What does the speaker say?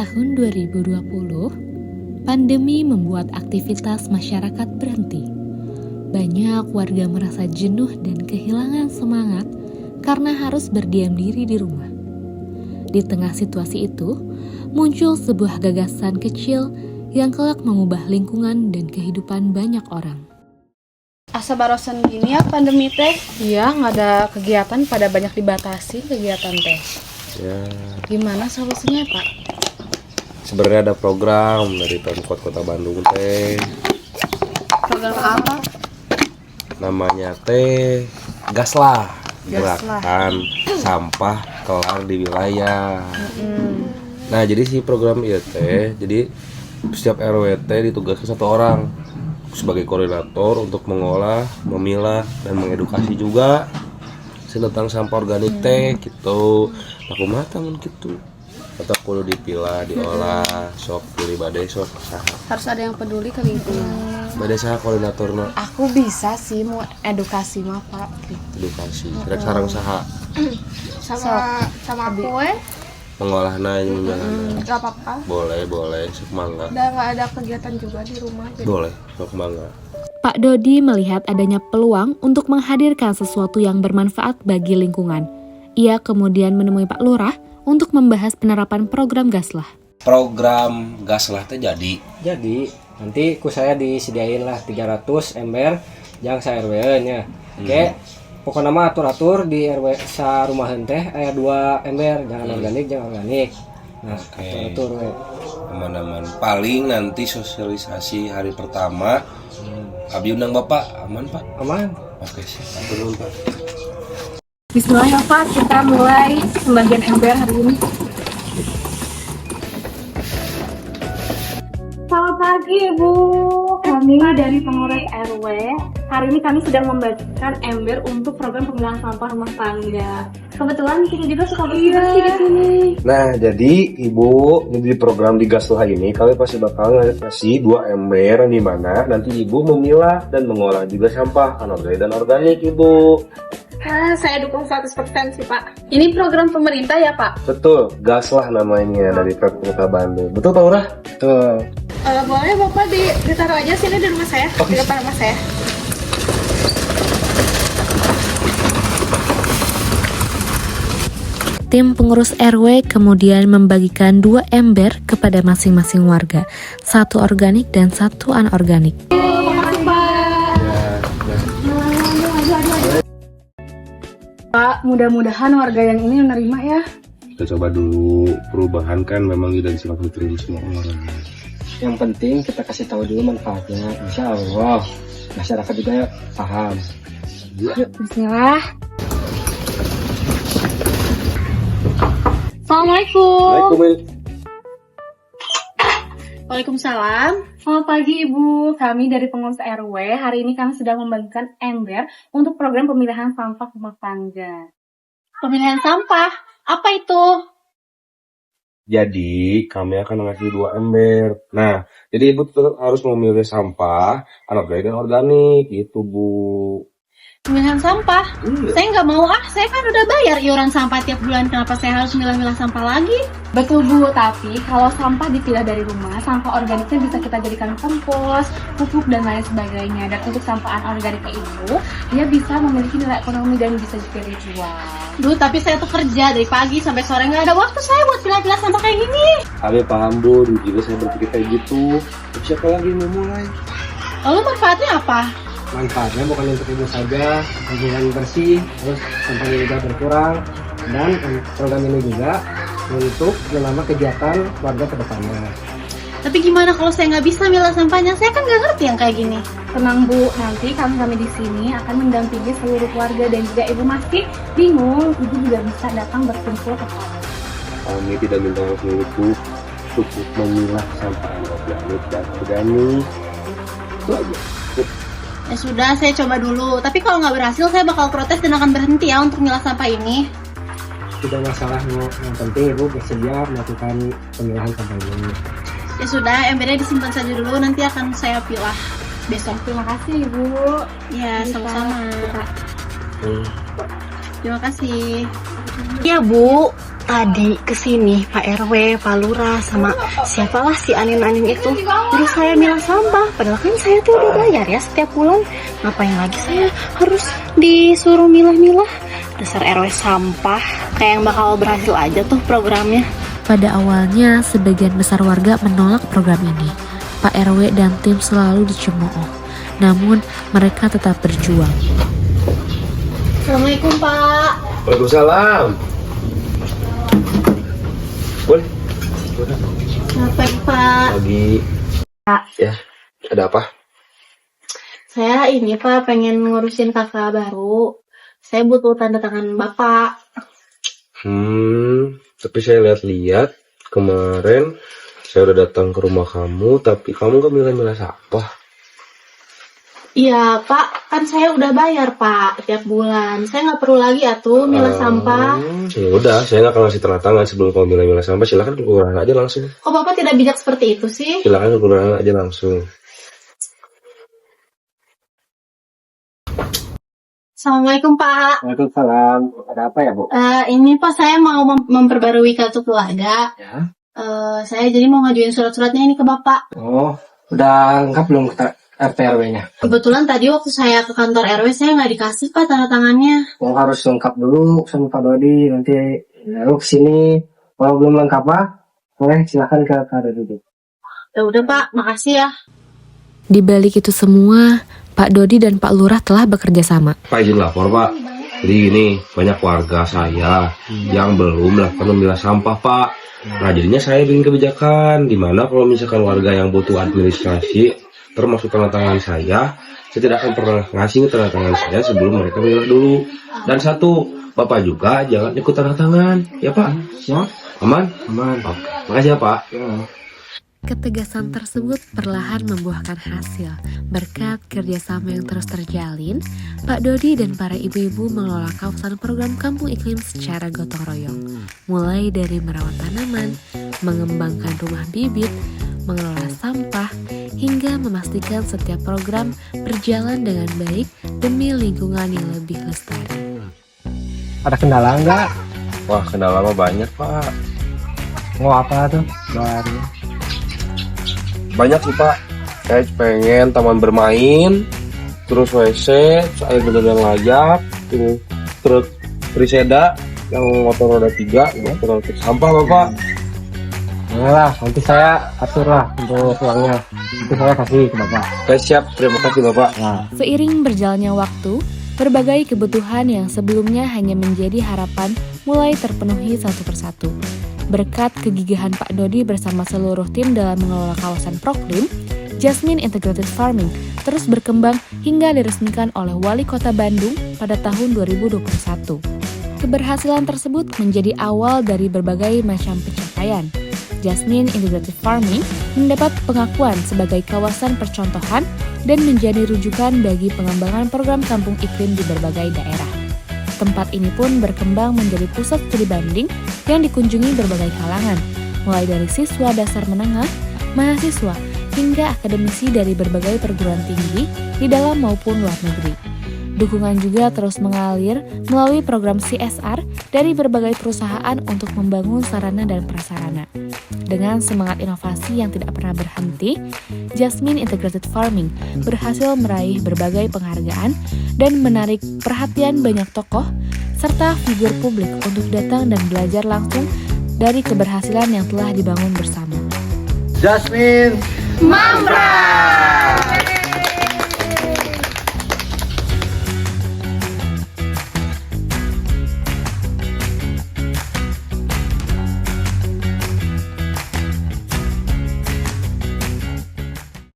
tahun 2020, pandemi membuat aktivitas masyarakat berhenti. Banyak warga merasa jenuh dan kehilangan semangat karena harus berdiam diri di rumah. Di tengah situasi itu, muncul sebuah gagasan kecil yang kelak mengubah lingkungan dan kehidupan banyak orang. Asa barosan gini ya pandemi teh. Iya, nggak ada kegiatan, pada banyak dibatasi kegiatan teh. Ya, Gimana solusinya, Pak? sebenarnya ada program dari Pemkot Kota Bandung teh. Program apa? Namanya teh Gaslah, gerakan sampah kelar di wilayah. Nah, jadi si program itu teh, jadi setiap RW teh ditugaskan satu orang sebagai koordinator untuk mengolah, memilah, dan mengedukasi juga tentang sampah organik teh gitu. Aku matang gitu. Atau perlu dipilah, diolah, sok pilih badai sok saha. Harus ada yang peduli ke lingkungan. Badai saha koordinatorna Aku bisa sih mau edukasi mah, Pak. edukasi. Kira sareng saha Sama aku pengolahna yang menjalankan. gak apa-apa. Boleh, sok mangga. Udah gak ada kegiatan juga di rumah. Jadi Boleh, sok mangga. Pak Dodi melihat adanya peluang untuk menghadirkan sesuatu yang bermanfaat bagi lingkungan. Ia kemudian menemui Pak Lurah untuk membahas penerapan program Gaslah. Program Gaslah teh jadi nanti ku saya disediain lah 300 ember yang sa RW nya. Oke. Pokoknya mah atur-atur di RW sa rumahan teh aya 2 ember, jangan organik. Nah, Oke. atur we. aman-aman. Paling nanti sosialisasi hari pertama. Abi undang Bapak, aman Pak? Aman. Oke, siap. Atur nuhun, Pak. Bismillah ya, Pak. Kita mulai pembagian ember hari ini. Selamat pagi Ibu, kami dari pengurus RW. Hari ini kami sedang membagikan ember untuk program pemilahan sampah rumah tangga. Kebetulan kita juga suka bersih-bersih di sini. Nah, jadi Ibu, di program di Gaslah ini kami pasti bakal ngasih 2 ember di mana nanti Ibu memilah dan mengolah juga sampah anorganik dan organik, Ibu. Saya dukung 100% sih Pak. ini program pemerintah ya Pak? Betul, Gaslah namanya dari Pemkot Kota Bandung. Betul Pak Lurah? Betul. Boleh Bapak ditaruh aja sini di rumah saya, di depan rumah saya. Tim pengurus RW kemudian membagikan 2 ember kepada masing-masing warga, 1 organik dan 1 anorganik. Pak, mudah-mudahan warga yang ini menerima ya. Kita coba dulu, perubahan kan memang tidak bisa diterima semua orang. Yang penting kita kasih tahu dulu manfaatnya. Insya Allah masyarakat juga paham. Yuk, bismillah. Assalamualaikum. Waalaikumsalam. Selamat pagi Ibu, kami dari pengurus RW. Hari ini kami sedang membagikan ember untuk program pemilahan sampah rumah tangga. Pemilihan sampah, apa itu? Jadi kami akan ngasih 2 ember. Nah, jadi Ibu tetap harus memilih sampah anorganik dan organik, gitu Bu. Pemilihan sampah? Saya nggak mau saya kan udah bayar iuran sampah tiap bulan, kenapa saya harus milah-milah sampah lagi? Betul Bu, tapi kalau sampah dipilah dari rumah, sampah organiknya bisa kita jadikan kompos, pupuk, dan lain sebagainya. Dan untuk sampah anorganiknya itu, dia bisa memiliki nilai ekonomi dan bisa juga dijual. Duh, tapi saya tuh kerja dari pagi sampai sore, nggak ada waktu saya buat pilah-pilah sampah kayak gini. Kami paham Bu, dulu juga saya berpikir kayak gitu. Tapi siapa lagi yang mau mulai? Lalu manfaatnya apa? Manfaatnya bukan untuk ibu saja, lingkungan bersih, terus sampahnya juga berkurang, dan program ini juga untuk menambah kegiatan warga ke depannya. Tapi gimana kalau saya nggak bisa milah sampahnya? Saya kan nggak ngerti yang kayak gini. Tenang Bu, nanti kami di sini akan mendampingi seluruh keluarga dan jika Ibu masih bingung, Ibu juga bisa datang berkumpul ke kami. Kami tidak minta waktu itu, cukup memilah sampah anorganik dan organik. Itu aja. Ya sudah, saya coba dulu. Tapi kalau nggak berhasil, saya bakal protes dan akan berhenti ya untuk milah sampah ini. Tidak masalah, yang penting ibu bersedia melakukan pemilahan sampah ini. Ya sudah, embernya disimpan saja dulu. Nanti akan saya pilah besok. Terima kasih Ibu. Ya, Bisa sama-sama. kita- Terima kasih. Iya, Bu. tadi kesini Pak RW, Pak Lurah, sama siapalah si Anin-Anin itu nyuruh saya milah sampah. Padahal kan saya tuh udah bayar ya setiap bulan. Ngapain lagi saya harus disuruh milah-milah? Dasar RW sampah, kayak yang bakal berhasil aja tuh programnya. Pada awalnya, sebagian besar warga menolak program ini. Pak RW dan tim selalu dicemooh. Namun, mereka tetap berjuang. Assalamualaikum Pak. Waalaikumsalam. Boleh? Selamat pagi Pak. Pagi. Ya, ada apa? Saya ini Pak pengen ngurusin kakak baru. Saya butuh tanda tangan Bapak. Tapi saya lihat-lihat kemarin saya udah datang ke rumah kamu, tapi kamu gak milah-milah sampah. Iya Pak, kan saya udah bayar Pak tiap bulan. Saya nggak perlu lagi atuh milah sampah. Ya udah, saya nggak akan ngasih tanda tangan sebelum kamu milah-milah sampah. Silakan ke kelurahan aja langsung. Kok Bapak tidak bijak seperti itu sih? Silakan ke kelurahan aja langsung. Assalamualaikum Pak. Waalaikumsalam. Ada apa ya, Bu? Ini Pak saya mau memperbarui kartu keluarga. Ya. Saya jadi mau ngajuin surat-suratnya ini ke Bapak. Oh, udah lengkap belum RT RW-nya? Kebetulan tadi waktu saya ke kantor RW saya nggak dikasih Pak tanda tangannya. Oh, harus lengkap dulu sama Pak Dodi. Nanti lalu kesini. Kalau belum lengkap, Pak, boleh silahkan ke Kak Dodi. Ya udah Pak, makasih ya. Di balik itu semua, Pak Dodi dan Pak Lurah telah bekerja sama. Pak izin lapor Pak. Jadi ini banyak warga saya yang belum melakukan memilah sampah Pak. Nah jadinya saya bikin kebijakan dimana kalau misalkan warga yang butuh administrasi termasuk tanda tangan saya tidak akan pernah ngasih tanda tangan saya sebelum mereka memilah dulu. Dan satu, Bapak juga jangan ikut tanda tangan, ya Pak? Ya. Aman? Aman. Oke. Makasih ya Pak. Ya. Ketegasan tersebut perlahan membuahkan hasil. Berkat kerjasama yang terus terjalin, Pak Dodi dan para ibu-ibu mengelola kawasan program Kampung Iklim secara gotong royong. Mulai dari merawat tanaman, mengembangkan rumah bibit, mengelola sampah, hingga memastikan setiap program berjalan dengan baik demi lingkungan yang lebih lestari. Ada kendala enggak? Wah kendala mah banyak Pak. Mau apa tuh? Baru. Banyak sih Pak. Saya pengen taman bermain, terus WC, air minum yang layak, terus triseda yang motor roda 3, motor roda sampah Bapak. Lah, nanti saya atur lah untuk uangnya. Nanti saya kasih ke Bapak. Oke siap, terima kasih Bapak. Nah. Seiring berjalannya waktu, berbagai kebutuhan yang sebelumnya hanya menjadi harapan mulai terpenuhi satu persatu. Berkat kegigihan Pak Dodi bersama seluruh tim dalam mengelola kawasan Proklim, Jasmine Integrated Farming terus berkembang hingga diresmikan oleh Wali Kota Bandung pada tahun 2021. Keberhasilan tersebut menjadi awal dari berbagai macam pencapaian. Jasmine Integrated Farming mendapat pengakuan sebagai kawasan percontohan dan menjadi rujukan bagi pengembangan program kampung iklim di berbagai daerah. Tempat ini pun berkembang menjadi pusat studi banding yang dikunjungi berbagai kalangan, mulai dari siswa dasar menengah, mahasiswa, hingga akademisi dari berbagai perguruan tinggi di dalam maupun luar negeri. Dukungan juga terus mengalir melalui program CSR dari berbagai perusahaan untuk membangun sarana dan prasarana. Dengan semangat inovasi yang tidak pernah berhenti, Jasmine Integrated Farming berhasil meraih berbagai penghargaan dan menarik perhatian banyak tokoh serta figur publik untuk datang dan belajar langsung dari keberhasilan yang telah dibangun bersama. Jasmine Mamra!